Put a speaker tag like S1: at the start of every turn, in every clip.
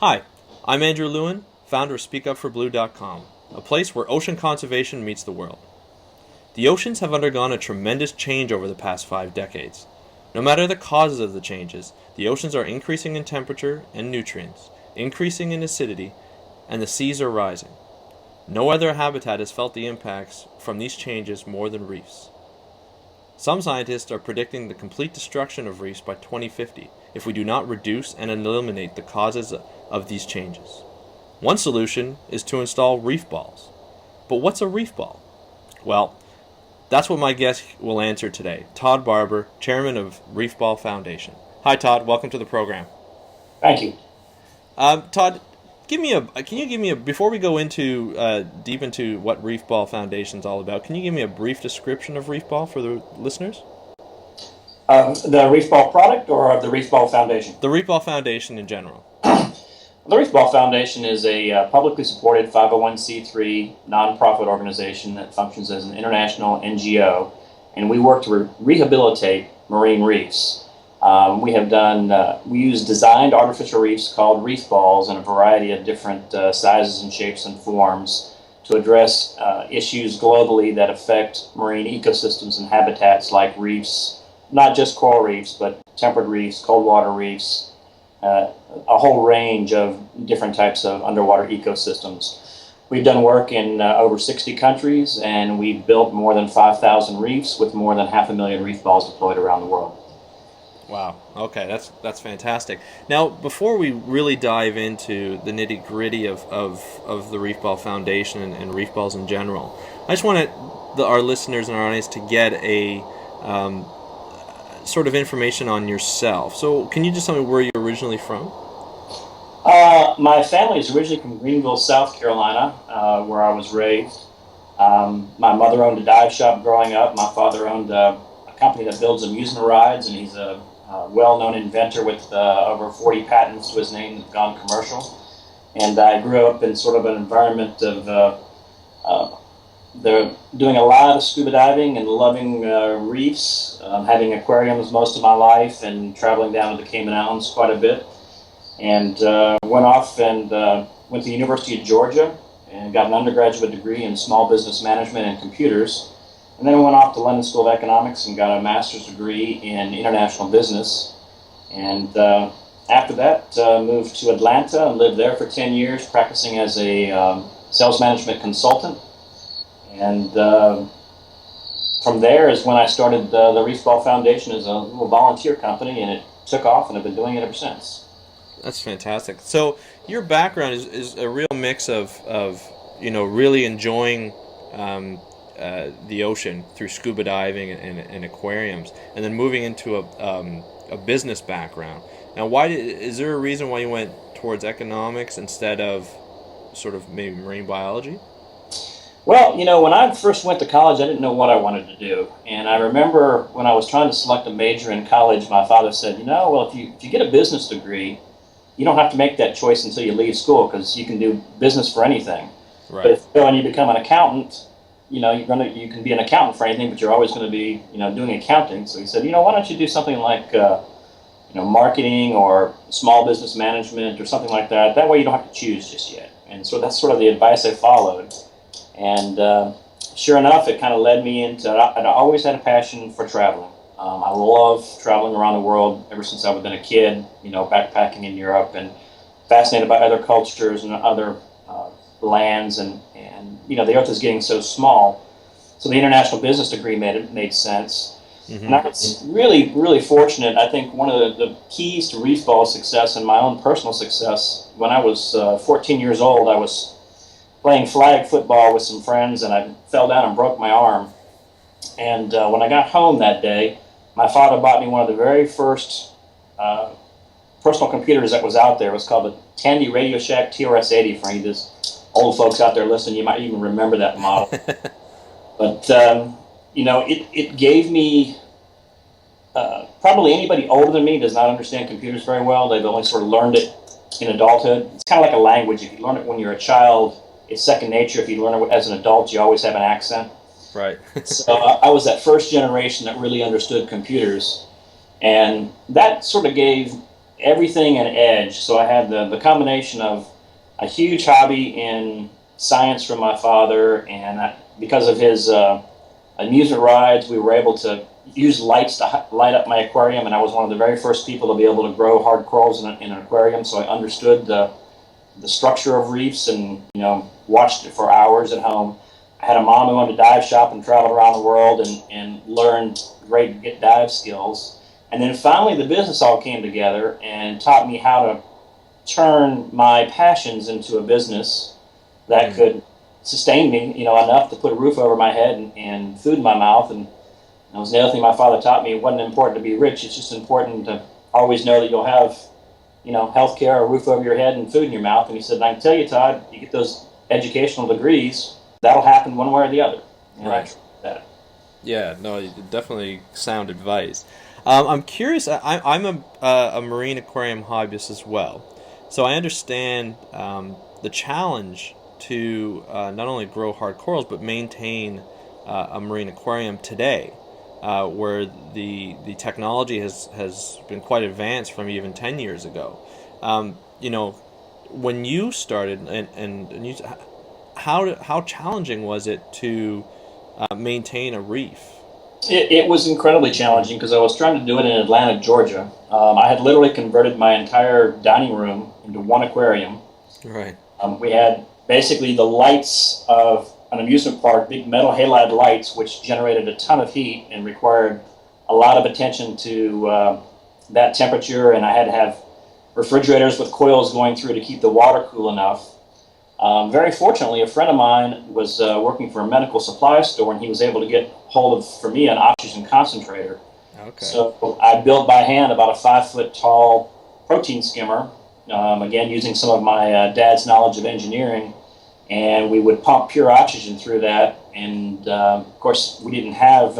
S1: Hi, I'm Andrew Lewin, founder of SpeakUpForBlue.com, a place where ocean conservation meets the world. The oceans have undergone a tremendous change over the past 5 decades. No matter the causes of the changes, the oceans are increasing in temperature and nutrients, increasing in acidity, and the seas are rising. No other habitat has felt the impacts from these changes more than reefs. Some scientists are predicting the complete destruction of reefs by 2050 if we do not reduce and eliminate the causes of these changes. One solution is to install reef balls. But what's a reef ball? Well, that's what my guest will answer today, Todd Barber, chairman of Reefball Foundation. Hi, Todd. Welcome to the program.
S2: Thank you.
S1: Todd, can you give me a, before we go into deep into what Reefball Foundation is all about, can you give me a brief description of Reefball for the listeners?
S2: The Reefball product or the Reefball Foundation?
S1: The Reefball Foundation in general.
S2: The Reefball Foundation is a publicly supported 501c3 nonprofit organization that functions as an international NGO, and we work to rehabilitate marine reefs. We use designed artificial reefs called reef balls in a variety of different sizes and shapes and forms to address issues globally that affect marine ecosystems and habitats like reefs, not just coral reefs, but temperate reefs, cold water reefs, a whole range of different types of underwater ecosystems. We've done work in over 60 countries, and we've built more than 5,000 reefs with more than 500,000 reef balls deployed around the world.
S1: Wow. Okay, that's fantastic. Now, before we really dive into the nitty-gritty of the Reefball Foundation and reef balls in general, I just want our listeners and our audience to get a sort of information on yourself. So can you just tell me where you're originally from?
S2: My family is originally from Greenville, South Carolina, where I was raised. My mother owned a dive shop growing up. My father owned a company that builds amusement rides, and he's a well-known inventor with over 40 patents to his name that have gone commercial. And I grew up in sort of an environment of they're doing a lot of scuba diving and loving reefs, having aquariums most of my life, and traveling down to the Cayman Islands quite a bit. And went off and went to the University of Georgia and got an undergraduate degree in small business management and computers. And then I went off to London School of Economics and got a master's degree in international business. And after that, moved to Atlanta and lived there for 10 years, practicing as a sales management consultant. And from there is when I started the Reefball Foundation as a little volunteer company, and it took off, and I've been doing it ever since.
S1: That's fantastic. So your background is a real mix of really enjoying the ocean through scuba diving and aquariums, and then moving into a business background. Now, is there a reason why you went towards economics instead of sort of maybe marine biology?
S2: Well, when I first went to college, I didn't know what I wanted to do. And I remember when I was trying to select a major in college, my father said, if you get a business degree, you don't have to make that choice until you leave school, because you can do business for anything.
S1: Right.
S2: But if you go and you become an accountant, you can be an accountant for anything, but you're always going to be, doing accounting. So he said, why don't you do something like, marketing or small business management or something like that. That way you don't have to choose just yet. And so that's sort of the advice I followed. And sure enough, it kind of led me into, I always had a passion for traveling. I love traveling around the world ever since I've been a kid, backpacking in Europe, and fascinated by other cultures and other lands. And the earth is getting so small. So the international business degree made sense. Mm-hmm. And I was really, really fortunate. I think one of the keys to Reefball success and my own personal success, when I was 14 years old, I was playing flag football with some friends, and I fell down and broke my arm. And when I got home that day, my father bought me one of the very first personal computers that was out there. It was called the Tandy Radio Shack TRS-80. For any of these old folks out there listening, you might even remember that model. But it gave me, probably anybody older than me does not understand computers very well. They've only sort of learned it in adulthood. It's kind of like a language. If you learn it when you're a child, it's second nature. If you learn it as an adult, you always have an accent.
S1: Right.
S2: So I was that first generation that really understood computers. And that sort of gave everything an edge. So I had the combination of a huge hobby in science from my father, and because of his amusement rides, we were able to use lights to light up my aquarium, and I was one of the very first people to be able to grow hard corals in an aquarium, so I understood the structure of reefs and, watched it for hours at home. I had a mom who owned a dive shop and traveled around the world and learned great dive skills. And then finally the business all came together and taught me how to turn my passions into a business that could sustain me, enough to put a roof over my head and food in my mouth. And that was the other thing my father taught me. It wasn't important to be rich. It's just important to always know that you'll have, health care, a roof over your head, and food in your mouth. And he said, and I can tell you, Todd, you get those educational degrees, that'll happen one way or the other. And
S1: right.
S2: That.
S1: Yeah, no, definitely sound advice. I'm curious. I'm a marine aquarium hobbyist as well, so I understand the challenge to not only grow hard corals but maintain a marine aquarium today, where the technology has been quite advanced from even 10 years ago. When you started, and you, how challenging was it to maintain a reef?
S2: It was incredibly challenging because I was trying to do it in Atlanta, Georgia. I had literally converted my entire dining room into one aquarium.
S1: Right.
S2: We had basically the lights of an amusement park, big metal halide lights, which generated a ton of heat and required a lot of attention to that temperature. And I had to have refrigerators with coils going through to keep the water cool enough. Very fortunately, a friend of mine was working for a medical supply store, and he was able to get hold of, for me, an oxygen concentrator.
S1: Okay.
S2: So I built by hand about a 5-foot tall protein skimmer, again, using some of my dad's knowledge of engineering, and we would pump pure oxygen through that. And of course, we didn't have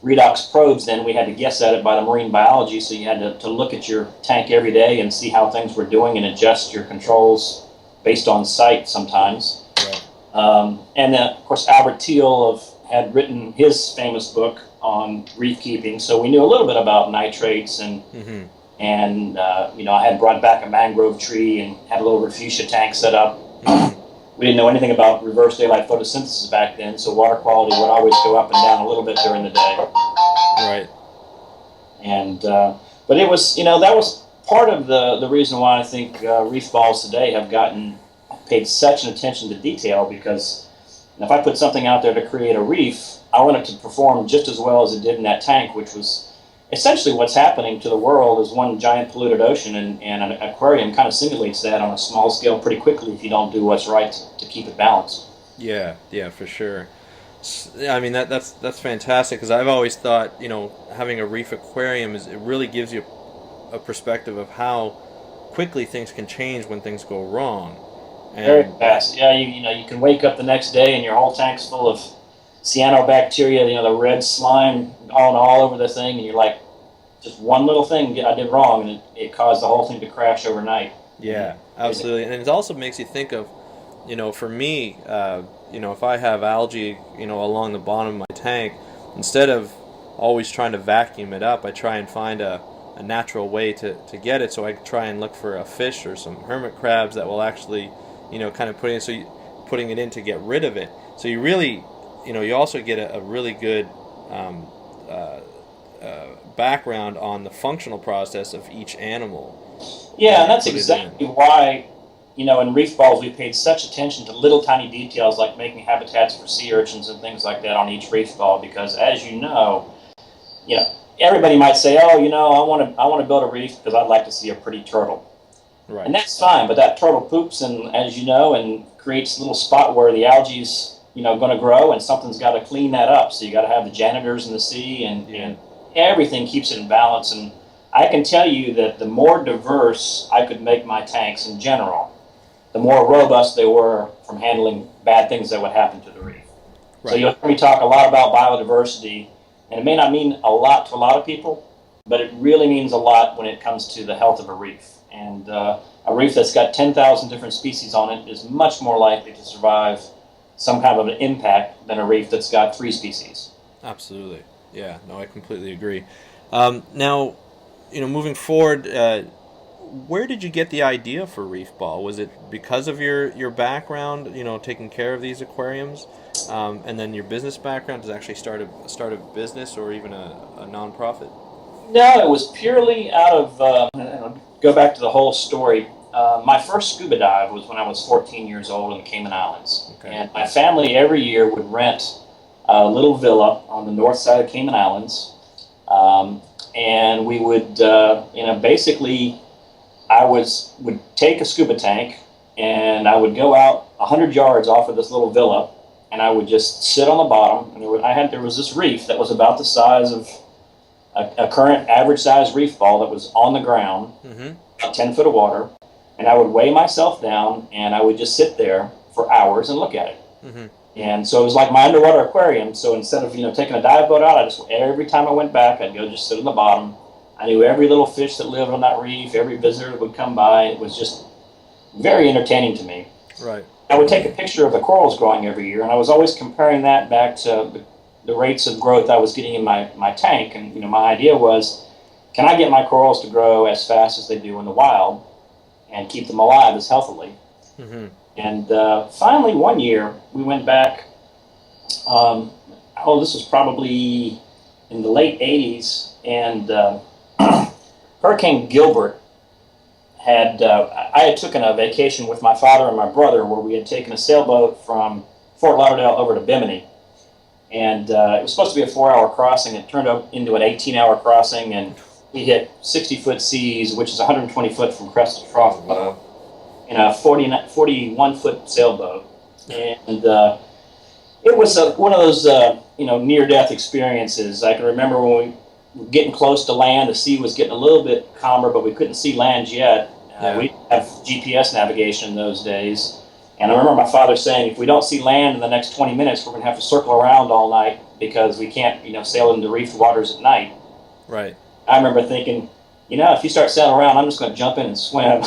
S2: redox probes then. We had to guess at it by the marine biology, so you had to look at your tank every day and see how things were doing and adjust your controls based on sight sometimes.
S1: Right.
S2: And then, of course, Albert Thiel had written his famous book on reef keeping, so we knew a little bit about nitrates and I had brought back a mangrove tree and had a little refugia tank set up. We didn't know anything about reverse daylight photosynthesis back then, so water quality would always go up and down a little bit during the day.
S1: Right.
S2: And but it was, that was part of the reason why I think Reefballs today have paid such an attention to detail, because if I put something out there to create a reef, I want it to perform just as well as it did in that tank, which was essentially what's happening to the world is one giant polluted ocean, and an aquarium kind of simulates that on a small scale pretty quickly if you don't do what's right to keep it balanced.
S1: Yeah, for sure. I mean, that's fantastic, because I've always thought, having a reef aquarium it really gives you a perspective of how quickly things can change when things go wrong. And
S2: very fast. Yeah, you can wake up the next day and your whole tank's full of cyanobacteria, the red slime all over the thing, and you're like, just one little thing I did wrong, and it caused the whole thing to crash overnight.
S1: Yeah, absolutely. And it also makes you think of, for me, if I have algae, along the bottom of my tank, instead of always trying to vacuum it up, I try and find a natural way to get it. So I try and look for a fish or some hermit crabs that will actually, kind of putting it in to get rid of it. So you really, you also get a really good background on the functional process of each animal.
S2: Yeah, and that's exactly why, in Reefballs we paid such attention to little tiny details like making habitats for sea urchins and things like that on each reef ball, because as you know, everybody might say, oh, I want to build a reef because I'd like to see a pretty turtle.
S1: Right.
S2: And that's fine, but that turtle poops, and as you know, and creates a little spot where the algae's going to grow, and something's got to clean that up. So you got to have the janitors in the sea, and everything keeps it in balance. And I can tell you that the more diverse I could make my tanks in general, the more robust they were from handling bad things that would happen to the reef. Right. So you'll hear me talk a lot about biodiversity, and it may not mean a lot to a lot of people, but it really means a lot when it comes to the health of a reef. And a reef that's got 10,000 different species on it is much more likely to survive some kind of an impact than a reef that's got 3 species.
S1: Absolutely. Yeah, no, I completely agree. Now, moving forward, where did you get the idea for Reefball? Was it because of your background, taking care of these aquariums, and then your business background to actually start a business or even a nonprofit?
S2: No, it was purely out of, go back to the whole story. My first scuba dive was when I was 14 years old in the Cayman Islands.
S1: Okay.
S2: And my family every year would rent a little villa on the north side of Cayman Islands. And we would, basically, would take a scuba tank and I would go out 100 yards off of this little villa and I would just sit on the bottom. And there was this reef that was about the size of a current average size reef ball that was on the ground, about 10 foot of water, and I would weigh myself down and I would just sit there for hours and look at it. And so it was like my underwater aquarium. So instead of taking a dive boat out, every time I went back, I'd go just sit on the bottom. I knew every little fish that lived on that reef, every visitor that would come by. It was just very entertaining to me.
S1: Right.
S2: I would take a picture of the corals growing every year, and I was always comparing that back to the rates of growth I was getting in my tank. And my idea was, can I get my corals to grow as fast as they do in the wild and keep them alive as healthily? And finally, one year, we went back, this was probably in the late 80s, and Hurricane Gilbert I had taken a vacation with my father and my brother where we had taken a sailboat from Fort Lauderdale over to Bimini. And it was supposed to be a 4-hour crossing. It turned up into an 18-hour crossing, and we hit 60-foot seas, which is 120 foot from crest to trough.
S1: Wow.
S2: In a 41-foot sailboat. And it was one of those, near-death experiences. I can remember when we were getting close to land, the sea was getting a little bit calmer, but we couldn't see land yet. We didn't have GPS navigation in those days. And I remember my father saying, if we don't see land in the next 20 minutes, we're going to have to circle around all night because we can't, sail into reef waters at night.
S1: Right.
S2: I remember thinking, if you start sailing around, I'm just going to jump in and swim.